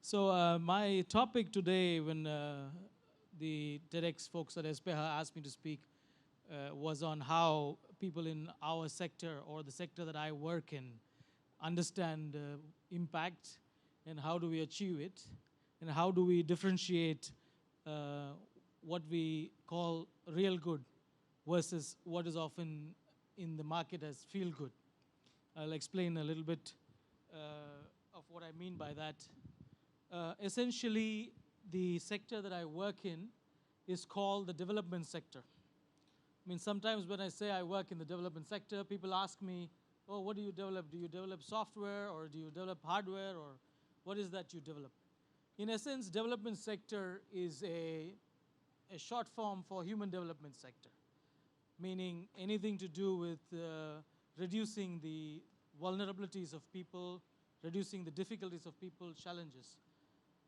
So my topic today, when the TEDx folks at SPH asked me to speak, was on how people in our sector or the sector that I work in understand impact and how do we achieve it and how do we differentiate what we call real good versus what is often in the market as feel good. I'll explain a little bit of what I mean by that. Essentially, the sector that I work in is called the development sector. I mean, sometimes when I say I work in the development sector, people ask me, oh, what do you develop? Do you develop software or do you develop hardware or what is that you develop? In essence, development sector is a short form for human development sector, meaning anything to do with reducing the vulnerabilities of people, reducing the difficulties of people, challenges.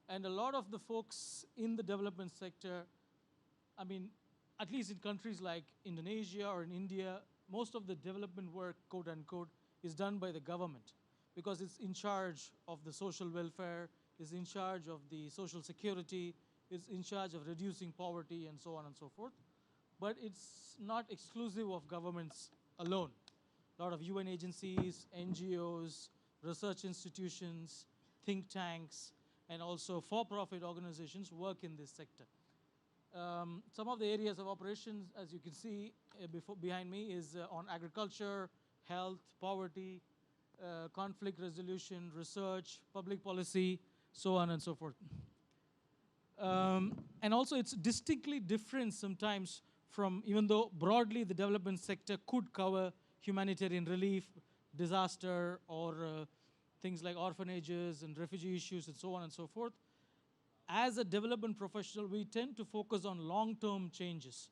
And a lot of the folks in the development sector, I mean, at least in countries like Indonesia or in India, most of the development work, quote unquote, is done by the government because it's in charge of the social welfare, is in charge of the social security, is in charge of reducing poverty and so on and so forth. But it's not exclusive of governments alone. A lot of UN agencies, NGOs, research institutions, think tanks, and also for-profit organizations work in this sector. Some of the areas of operations, as you can see behind me, is on agriculture, health, poverty, conflict resolution, research, public policy, so on and so forth. And also it's distinctly different sometimes from, even though broadly the development sector could cover humanitarian relief, disaster, or things like orphanages and refugee issues and so on and so forth. As a development professional, we tend to focus on long-term changes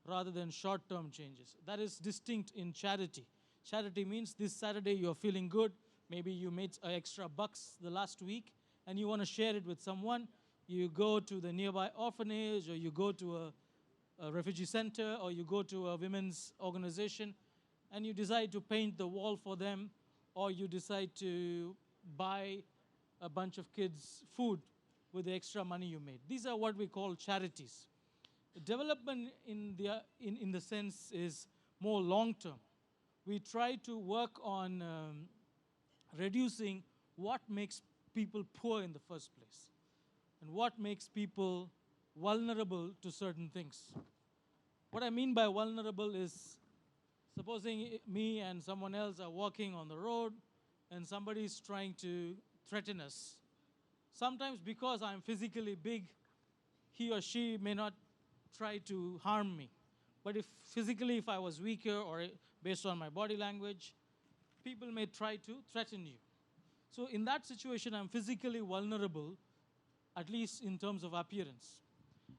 rather than short-term changes. That is distinct in charity. Charity means this Saturday you're feeling good, maybe you made extra bucks the last week, and you want to share it with someone. You go to the nearby orphanage, or you go to a refugee center, or you go to a women's organization, and you decide to paint the wall for them, or you decide to buy a bunch of kids food with the extra money you made. These are what we call charities. Development in the sense is more long-term. We try to work on reducing what makes people poor in the first place and what makes people vulnerable to certain things. What I mean by vulnerable is, supposing me and someone else are walking on the road and somebody is trying to threaten us. Sometimes because I'm physically big, he or she may not try to harm me. But if I was weaker or based on my body language, people may try to threaten you. So in that situation, I'm physically vulnerable, at least in terms of appearance.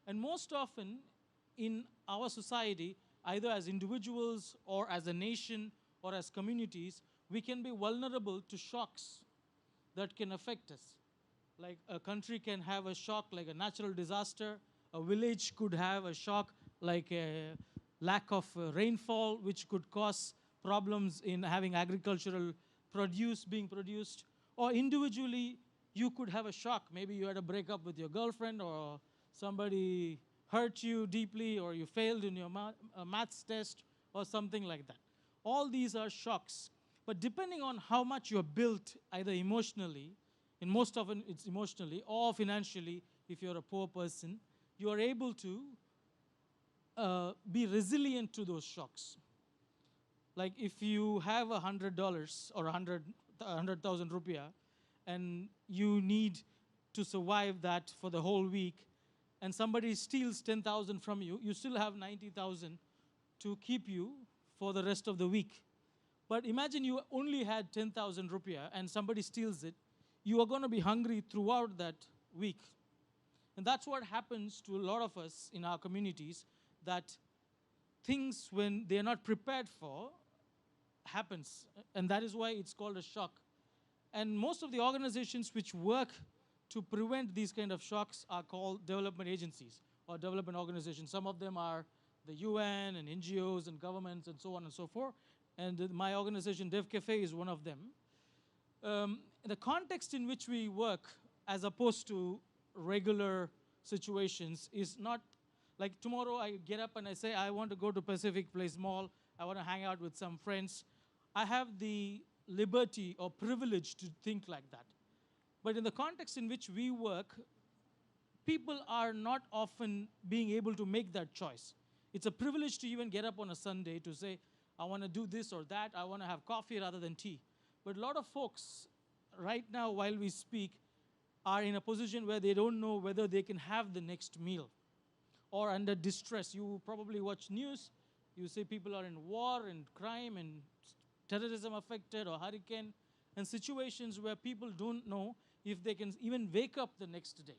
And most often in our society, either as individuals or as a nation or as communities, we can be vulnerable to shocks that can affect us. Like a country can have a shock like a natural disaster, a village could have a shock like a lack of rainfall, which could cause problems in having agricultural produce being produced, or individually you could have a shock. Maybe you had a breakup with your girlfriend, or somebody hurt you deeply, or you failed in your maths test, or something like that. All these are shocks. But depending on how much you're built, either emotionally, and most often it's emotionally, or financially, if you're a poor person, you are able to be resilient to those shocks. Like if you have $100 or 100,000 rupiah, and you need to survive that for the whole week, and somebody steals 10,000 from you, you still have 90,000 to keep you for the rest of the week. But imagine you only had 10,000 rupiah and somebody steals it, you are going to be hungry throughout that week. And that's what happens to a lot of us in our communities, that things when they are not prepared for happens. And that is why it's called a shock. And most of the organizations which work to prevent these kind of shocks are called development agencies or development organizations. Some of them are the UN and NGOs and governments and so on and so forth. And my organization, DevCafe, is one of them. The context in which we work as opposed to regular situations is not like tomorrow I get up and I say, I want to go to Pacific Place Mall, I want to hang out with some friends. I have the liberty or privilege to think like that. But in the context in which we work, people are not often being able to make that choice. It's a privilege to even get up on a Sunday to say, I want to do this or that, I want to have coffee rather than tea. But a lot of folks, right now while we speak, are in a position where they don't know whether they can have the next meal or under distress. You probably watch news, you see people are in war and crime and terrorism affected or hurricane, and situations where people don't know if they can even wake up the next day.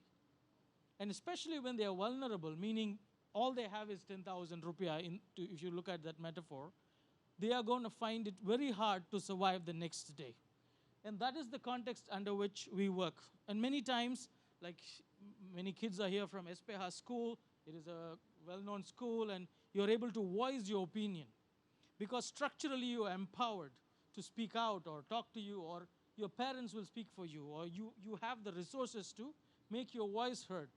And especially when they are vulnerable, meaning all they have is 10,000 rupiah, if you look at that metaphor, they are going to find it very hard to survive the next day. And that is the context under which we work. And many times, like many kids are here from SPH school, it is a well-known school, and you're able to voice your opinion. Because structurally you are empowered to speak out or talk to you, or your parents will speak for you, or you have the resources to make your voice heard.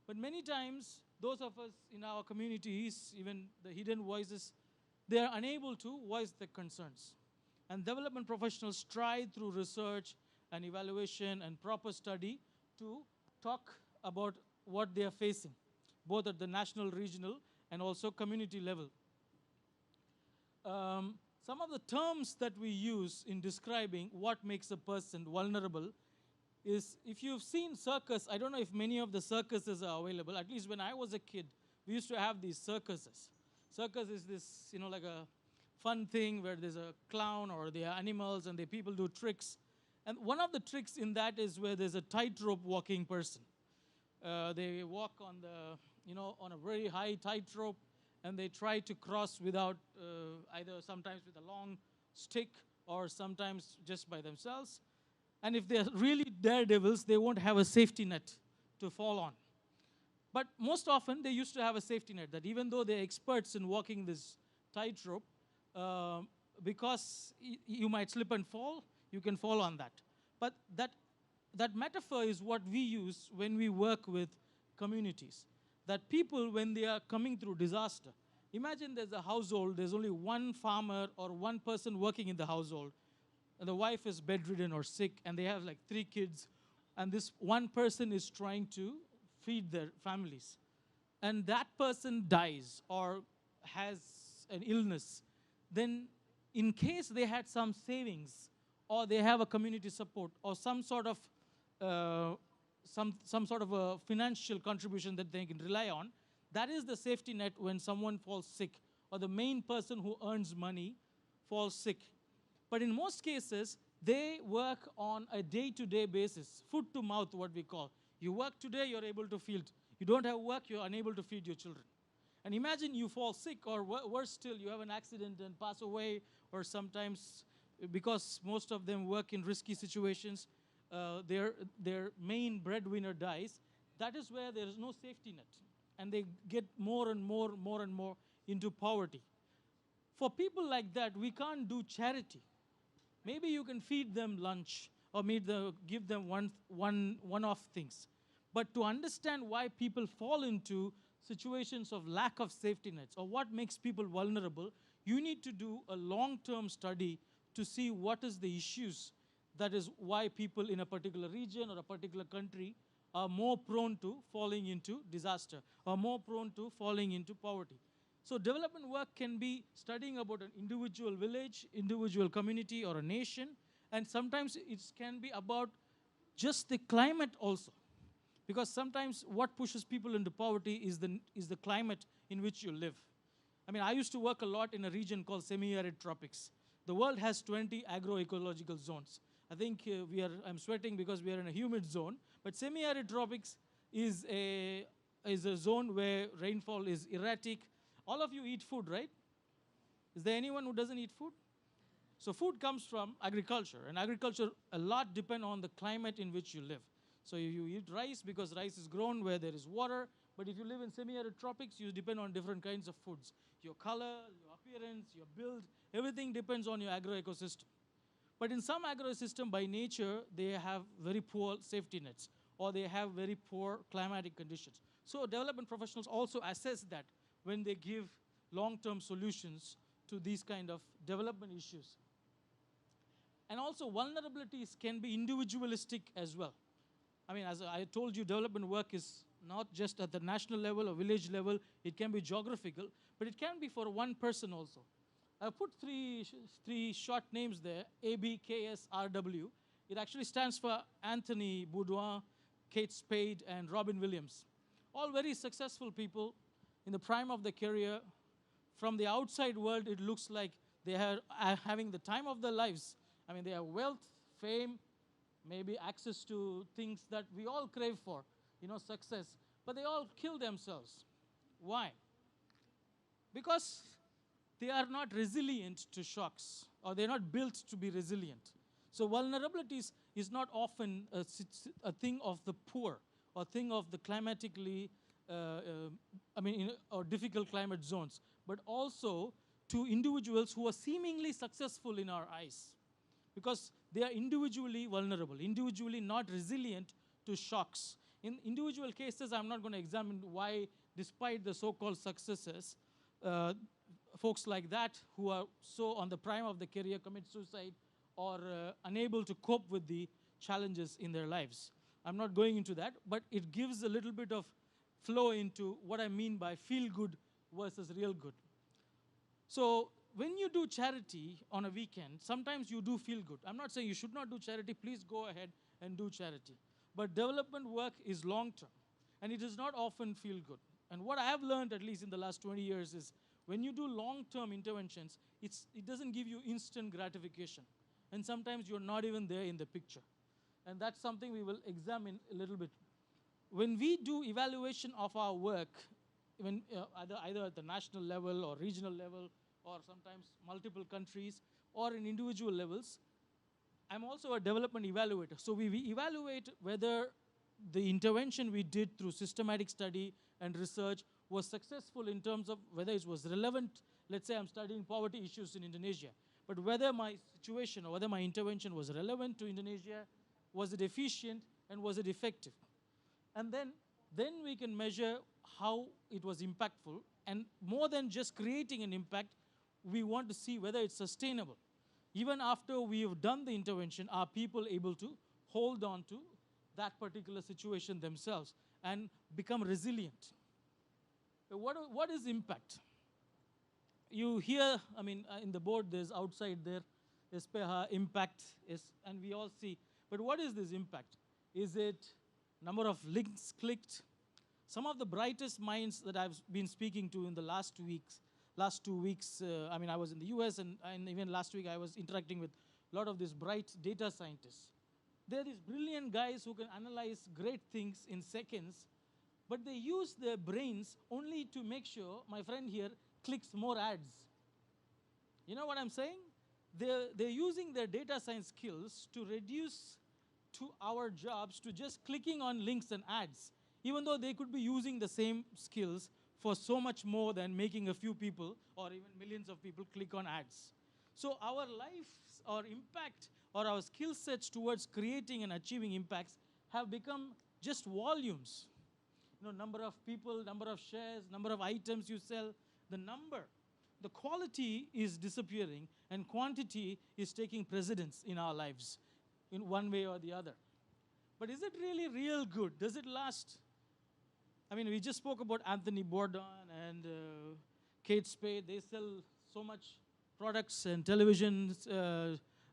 But many times, those of us in our communities, even the hidden voices, they are unable to voice their concerns. And development professionals try through research and evaluation and proper study to talk about what they are facing, both at the national, regional, and also community level. Some of the terms that we use in describing what makes a person vulnerable is, if you've seen circus, I don't know if many of the circuses are available. At least when I was a kid, we used to have these circuses. Circus is this, like a fun thing where there's a clown or there are animals and the people do tricks. And one of the tricks in that is where there's a tightrope walking person. They walk on on a very high tightrope, and they try to cross without either sometimes with a long stick or sometimes just by themselves. And if they're really daredevils, they won't have a safety net to fall on. But most often, they used to have a safety net, that even though they're experts in walking this tightrope, because you might slip and fall, you can fall on that. But that metaphor is what we use when we work with communities. That people, when they are coming through disaster, imagine there's a household, there's only one farmer or one person working in the household, and the wife is bedridden or sick, and they have like 3 kids, and this one person is trying to feed their families. And that person dies or has an illness, then in case they had some savings, or they have a community support, or some sort of a financial contribution that they can rely on, that is the safety net when someone falls sick, or the main person who earns money falls sick. But in most cases, they work on a day-to-day basis, foot to mouth, what we call. You work today, you're able to feed. You don't have work, you're unable to feed your children. And imagine you fall sick, or worse still, you have an accident and pass away, or sometimes, because most of them work in risky situations, their main breadwinner dies. That is where there is no safety net. And they get more and more into poverty. For people like that, we can't do charity. Maybe you can feed them lunch or give them one-off things. But to understand why people fall into situations of lack of safety nets or what makes people vulnerable, you need to do a long-term study to see what is the issues. That is why people in a particular region or a particular country are more prone to falling into disaster or more prone to falling into poverty. So development work can be studying about an individual village, individual community, or a nation, and sometimes it can be about just the climate also. Because sometimes what pushes people into poverty is the climate in which you live. I mean, I used to work a lot in a region called semi-arid tropics. The world has 20 agroecological zones. I think I'm sweating because we are in a humid zone, but semi-arid tropics is a zone where rainfall is erratic. All of you eat food, right? Is there anyone who doesn't eat food? So food comes from agriculture, and agriculture a lot depend on the climate in which you live. So you eat rice because rice is grown where there is water, but if you live in semi-arid tropics, you depend on different kinds of foods. Your color, your appearance, your build, everything depends on your agroecosystem. But in some agroecosystem, by nature, they have very poor safety nets, or they have very poor climatic conditions. So development professionals also assess that when they give long-term solutions to these kind of development issues. And also vulnerabilities can be individualistic as well. I mean, as I told you, development work is not just at the national level or village level. It can be geographical, but it can be for one person also. I put three short names there, ABKSRW. It actually stands for Anthony Bourdain, Kate Spade, and Robin Williams. All very successful people in the prime of their career. From the outside world, it looks like they are having the time of their lives. I mean, they have wealth, fame, maybe access to things that we all crave for, success. But they all kill themselves. Why? Because they are not resilient to shocks, or they're not built to be resilient. So vulnerabilities is not often a thing of the poor or thing of the climatically, or difficult climate zones, but also to individuals who are seemingly successful in our eyes, because they are individually vulnerable, individually not resilient to shocks. In individual cases, I'm not going to examine why, despite the so-called successes, folks like that who are so on the prime of the career commit suicide or unable to cope with the challenges in their lives. I'm not going into that, but it gives a little bit of flow into what I mean by feel good versus real good. So when you do charity on a weekend, sometimes you do feel good. I'm not saying you should not do charity. Please go ahead and do charity. But development work is long-term, and it does not often feel good. And what I have learned, at least in the last 20 years, is when you do long-term interventions, it doesn't give you instant gratification. And sometimes you're not even there in the picture. And that's something we will examine a little bit. When we do evaluation of our work, either at the national level or regional level, or sometimes multiple countries, or in individual levels, I'm also a development evaluator. So we evaluate whether the intervention we did through systematic study and research was successful in terms of whether it was relevant. Let's say I'm studying poverty issues in Indonesia, but whether my situation or whether my intervention was relevant to Indonesia, was it efficient, and was it effective? And then we can measure how it was impactful. And more than just creating an impact, we want to see whether it's sustainable. Even after we have done the intervention, are people able to hold on to that particular situation themselves and become resilient? What is impact? You hear, in the board, there's outside there, SPH, impact, and we all see. But what is this impact? Is it number of links clicked? Some of the brightest minds that I've been speaking to in the last 2 weeks, I was in the US, and even last week I was interacting with a lot of these bright data scientists. They're these brilliant guys who can analyze great things in seconds, but they use their brains only to make sure, my friend here, clicks more ads. You know what I'm saying? They're using their data science skills to reduce to our jobs to just clicking on links and ads, even though they could be using the same skills for so much more than making a few people or even millions of people click on ads. So our lives, our impact, or our skill sets towards creating and achieving impacts have become just volumes. Number of people, number of shares, number of items you sell, the quality is disappearing, and quantity is taking precedence in our lives in one way or the other. But is it really real good? Does it last? We just spoke about Anthony Bourdain and Kate Spade. They sell so much products and televisions,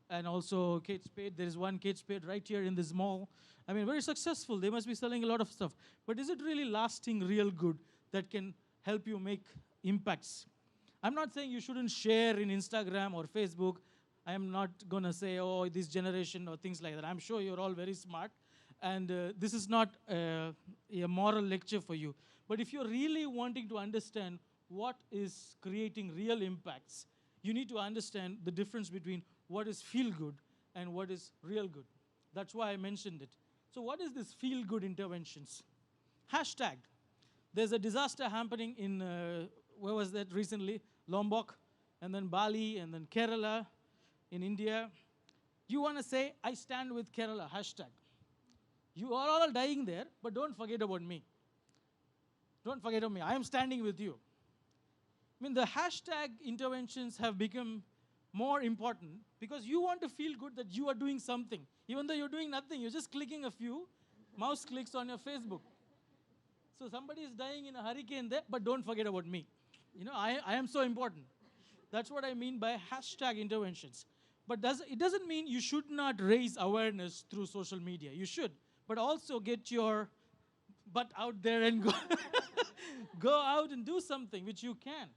and also Kate Spade. There is one Kate Spade right here in this mall. Very successful. They must be selling a lot of stuff. But is it really lasting real good that can help you make impacts? I'm not saying you shouldn't share in Instagram or Facebook. I'm not going to say, oh, this generation or things like that. I'm sure you're all very smart. And this is not a moral lecture for you. But if you're really wanting to understand what is creating real impacts, you need to understand the difference between what is feel-good and what is real good. That's why I mentioned it. So what is this feel-good interventions? Hashtag. There's a disaster happening in, where was that recently? Lombok, and then Bali, and then Kerala in India. You want to say, I stand with Kerala, hashtag. You are all dying there, but don't forget about me. Don't forget about me. I am standing with you. I mean, the hashtag interventions have become more important because you want to feel good that you are doing something. Even though you're doing nothing, you're just clicking a few mouse clicks on your Facebook. So somebody is dying in a hurricane there, but don't forget about me. I am so important. That's what I mean by hashtag interventions. But it doesn't mean you should not raise awareness through social media. You should, but also get your butt out there and go, go out and do something which you can.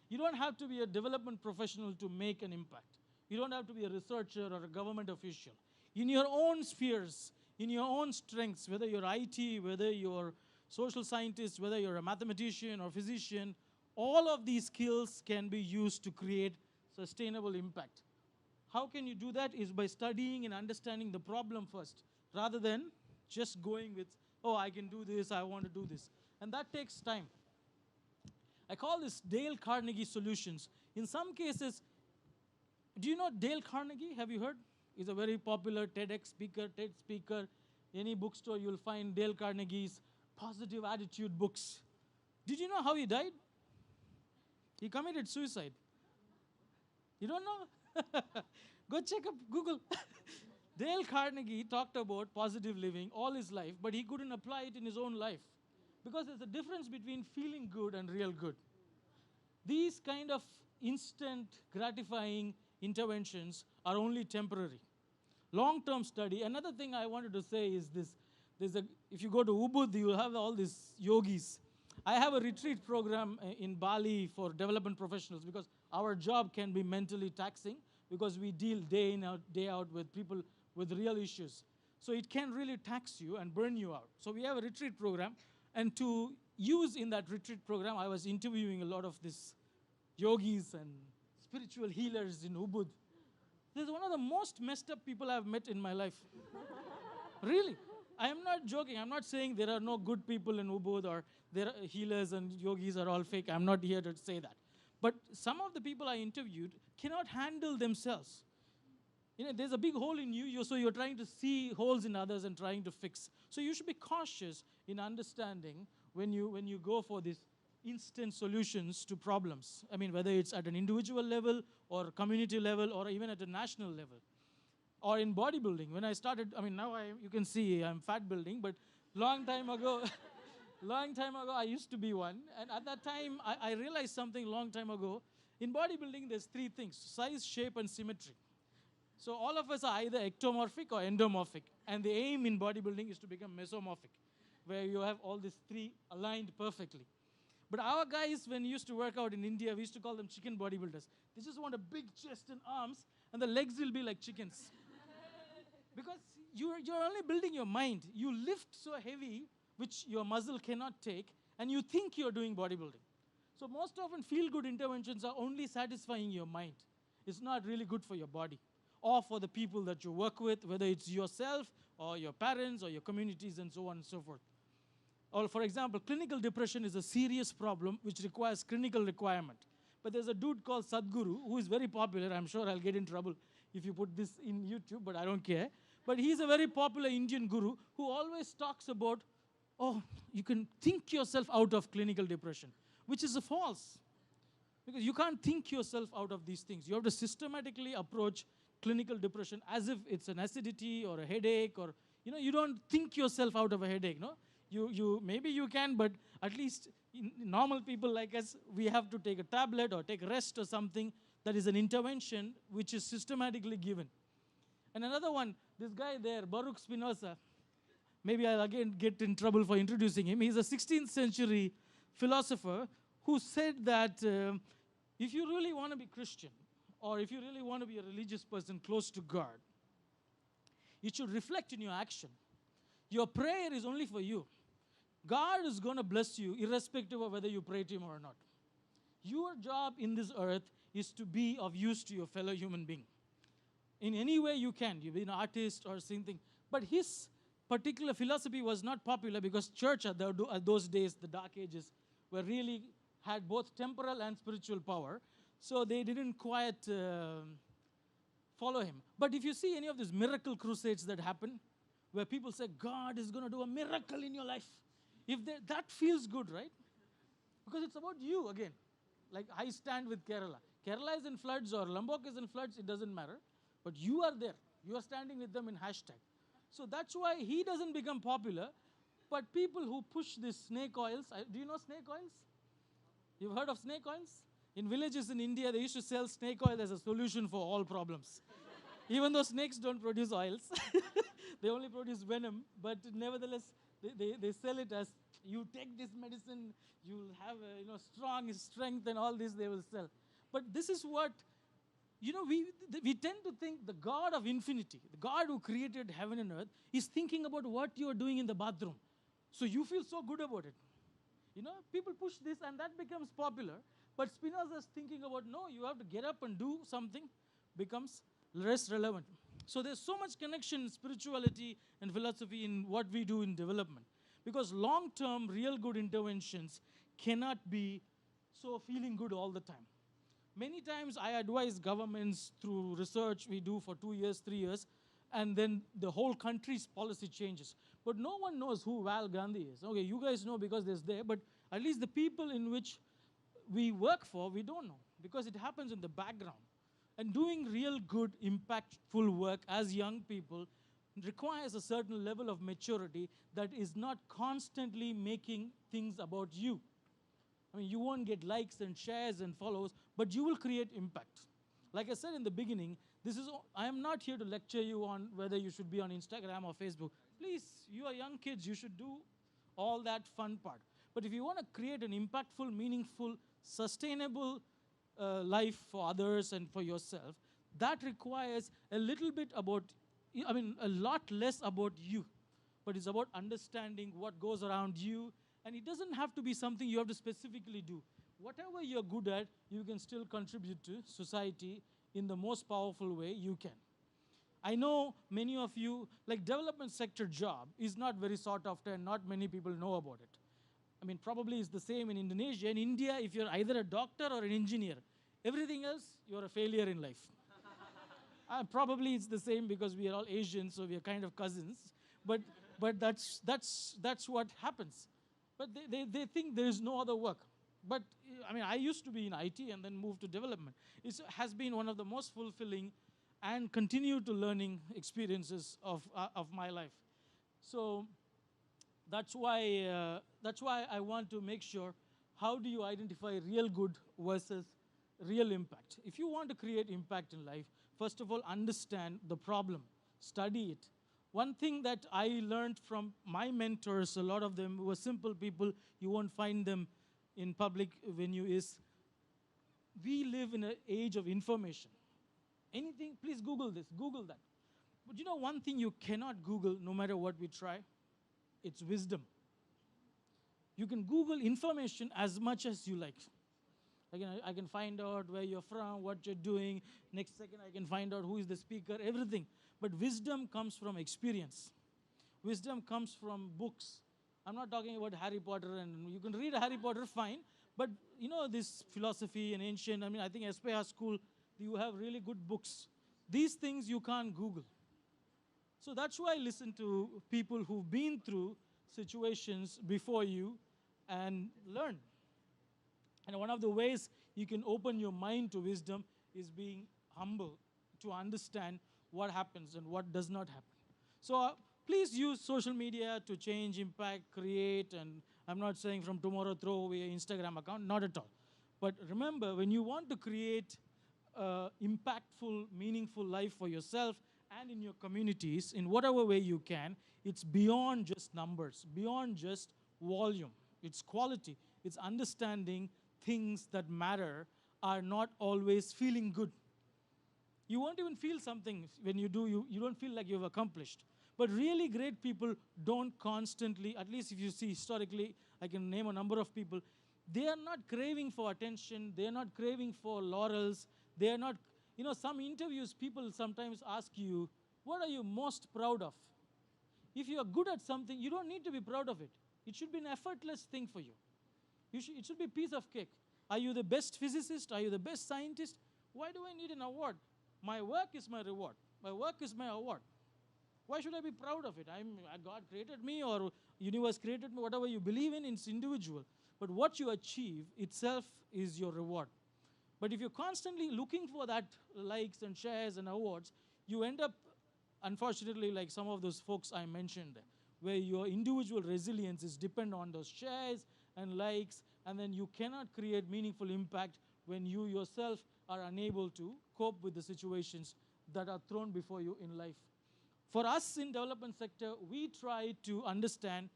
You don't have to be a development professional to make an impact. You don't have to be a researcher or a government official. In your own spheres, in your own strengths, whether you're IT, whether you're social scientist, whether you're a mathematician or physician, all of these skills can be used to create sustainable impact. How can you do that? Is by studying and understanding the problem first, rather than just going with, oh, I can do this, I want to do this. And that takes time. I call this Dale Carnegie solutions. In some cases, do you know Dale Carnegie? Have you heard? He's a very popular TEDx speaker, TED speaker. Any bookstore, you'll find Dale Carnegie's positive attitude books. Did you know how he died? He committed suicide. You don't know? Go check up Google. Dale Carnegie talked about positive living all his life, but he couldn't apply it in his own life. Because there's a difference between feeling good and real good. These kind of instant gratifying interventions are only temporary. Long-term study. Another thing I wanted to say is this. If you go to Ubud, you have all these yogis. I have a retreat program in Bali for development professionals because our job can be mentally taxing because we deal day in, day out with people with real issues. So it can really tax you and burn you out. So we have a retreat program. And to use in that retreat program, I was interviewing a lot of these yogis and spiritual healers in Ubud. This is one of the most messed up people I've met in my life. Really. I am not joking. I'm not saying there are no good people in Ubud or there are healers and yogis are all fake. I'm not here to say that. But some of the people I interviewed cannot handle themselves. There's a big hole in you, so you're trying to see holes in others and trying to fix. So you should be cautious in understanding when you go for these instant solutions to problems. I mean, whether it's at an individual level or community level or even at a national level. Or in bodybuilding. When I started, now you can see I'm fat building, but long time ago, I used to be one. And at that time, I realized something long time ago. In bodybuilding, there's three things: size, shape, and symmetry. So all of us are either ectomorphic or endomorphic. And the aim in bodybuilding is to become mesomorphic, where you have all these three aligned perfectly. But our guys, when we used to work out in India, we used to call them chicken bodybuilders. They just want a big chest and arms, and the legs will be like chickens. Because you're only building your mind. You lift so heavy, which your muscle cannot take, and you think you're doing bodybuilding. So most often, feel-good interventions are only satisfying your mind. It's not really good for your body or for the people that you work with, whether it's yourself or your parents or your communities and so on and so forth. Or for example, clinical depression is a serious problem which requires clinical requirement. But there's a dude called Sadhguru who is very popular. I'm sure I'll get in trouble if you put this in YouTube, but I don't care. But he's a very popular Indian guru who always talks about, oh, you can think yourself out of clinical depression, which is false. Because you can't think yourself out of these things. You have to systematically approach clinical depression as if it's an acidity or a headache, or you don't think yourself out of a headache. No, maybe you can, but at least normal people like us, we have to take a tablet or take rest or something. That is an intervention which is systematically given. And another one, this guy there, Baruch Spinoza. Maybe I'll again get in trouble for introducing him. He's a 16th century philosopher who said that if you really want to be Christian, or if you really want to be a religious person close to God, it should reflect in your action. Your prayer is only for you. God is going to bless you irrespective of whether you pray to Him or not. Your job in this earth is to be of use to your fellow human being. In any way you can. You be an artist or something. But his particular philosophy was not popular because church at those days, the Dark Ages, really had both temporal and spiritual power. So they didn't quite follow him. But if you see any of these miracle crusades that happen, where people say, God is going to do a miracle in your life. That feels good, right? Because it's about you again. Like I stand with Kerala. Kerala is in floods or Lombok is in floods, it doesn't matter. But you are there. You are standing with them in hashtag. So that's why he doesn't become popular. But people who push these snake oils, do you know snake oils? You've heard of snake oils? In villages in India, they used to sell snake oil as a solution for all problems. Even though snakes don't produce oils, they only produce venom, but nevertheless, they sell it as, you take this medicine, you'll have a strong strength and all this they will sell. But this is what, we tend to think the God of infinity, the God who created heaven and earth, is thinking about what you are doing in the bathroom. So you feel so good about it. People push this and that becomes popular. But Spinoza's thinking about, no, you have to get up and do something, becomes less relevant. So there's so much connection in spirituality and philosophy in what we do in development. Because long-term, real good interventions cannot be so feeling good all the time. Many times I advise governments through research we do for 2 years, 3 years, and then the whole country's policy changes. But no one knows who Val Gandhi is. Okay, you guys know because there's there, but at least the people in which we work for, we don't know, because it happens in the background. And doing real good, impactful work as young people requires a certain level of maturity that is not constantly making things about you. I mean, you won't get likes and shares and follows, but you will create impact. Like I said in the beginning, I am not here to lecture you on whether you should be on Instagram or Facebook. Please, you are young kids, you should do all that fun part. But if you want to create an impactful, meaningful, sustainable life for others and for yourself, that requires a lot less about you. But it's about understanding what goes around you. And it doesn't have to be something you have to specifically do. Whatever you're good at, you can still contribute to society in the most powerful way you can. I know many of you, like development sector job is not very sought after and not many people know about it. I mean, probably it's the same in Indonesia. In India, if you're either a doctor or an engineer, everything else, you're a failure in life. Probably it's the same because we are all Asians, so we are kind of cousins. But that's what happens. But they think there is no other work. But I mean, I used to be in IT and then moved to development. It has been one of the most fulfilling and continue to learning experiences of my life. So that's why I want to make sure, how do you identify real good versus real impact? If you want to create impact in life, first of all, understand the problem, study it. One thing that I learned from my mentors, a lot of them were simple people, you won't find them in public venue, is we live in an age of information. Anything, please Google this, Google that. But you know one thing you cannot Google no matter what we try? It's wisdom. You can Google information as much as you like. I can find out where you're from, what you're doing. Next second, I can find out who is the speaker, everything. But wisdom comes from experience. Wisdom comes from books. I'm not talking about Harry Potter, and you can read Harry Potter, fine. But this philosophy and ancient, I think SPH school, you have really good books. These things you can't Google. So that's why I listen to people who've been through situations before you and learn. And one of the ways you can open your mind to wisdom is being humble to understand what happens and what does not happen. So please use social media to change, impact, create, and I'm not saying from tomorrow throw away your Instagram account, not at all. But remember, when you want to create impactful, meaningful life for yourself and in your communities, in whatever way you can, it's beyond just numbers, beyond just volume. It's quality. It's understanding things that matter are not always feeling good. You won't even feel something when you do, you don't feel like you've accomplished. But really great people don't constantly, at least if you see historically, I can name a number of people, they are not craving for attention, they are not craving for laurels, they are not, some interviews people sometimes ask you, what are you most proud of? If you are good at something, you don't need to be proud of it. It should be an effortless thing for you. It should be a piece of cake. Are you the best physicist? Are you the best scientist? Why do I need an award? My work is my reward. My work is my award. Why should I be proud of it? God created me, or universe created me, whatever you believe in, it's individual. But what you achieve itself is your reward. But if you're constantly looking for that likes and shares and awards, you end up, unfortunately, like some of those folks I mentioned, where your individual resilience is dependent on those shares and likes, and then you cannot create meaningful impact when you yourself are unable to cope with the situations that are thrown before you in life. For us in development sector, we try to understand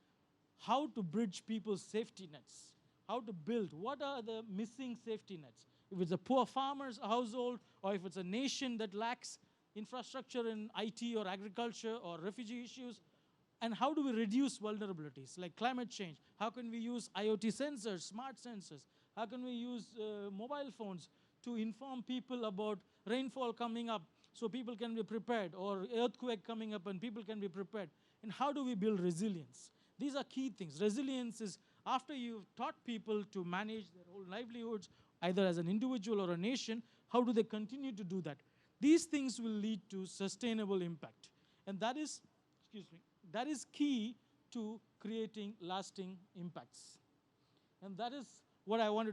how to bridge people's safety nets, how to build, what are the missing safety nets. If it's a poor farmer's household, or if it's a nation that lacks infrastructure in IT or agriculture or refugee issues, and how do we reduce vulnerabilities like climate change? How can we use IoT sensors, smart sensors? How can we use mobile phones to inform people about rainfall coming up so people can be prepared, or earthquake coming up and people can be prepared? And how do we build resilience? These are key things. Resilience is after you've taught people to manage their whole livelihoods, either as an individual or a nation, how do they continue to do that? These things will lead to sustainable impact. And that is, that is key to creating lasting impacts. And that is what I wanted to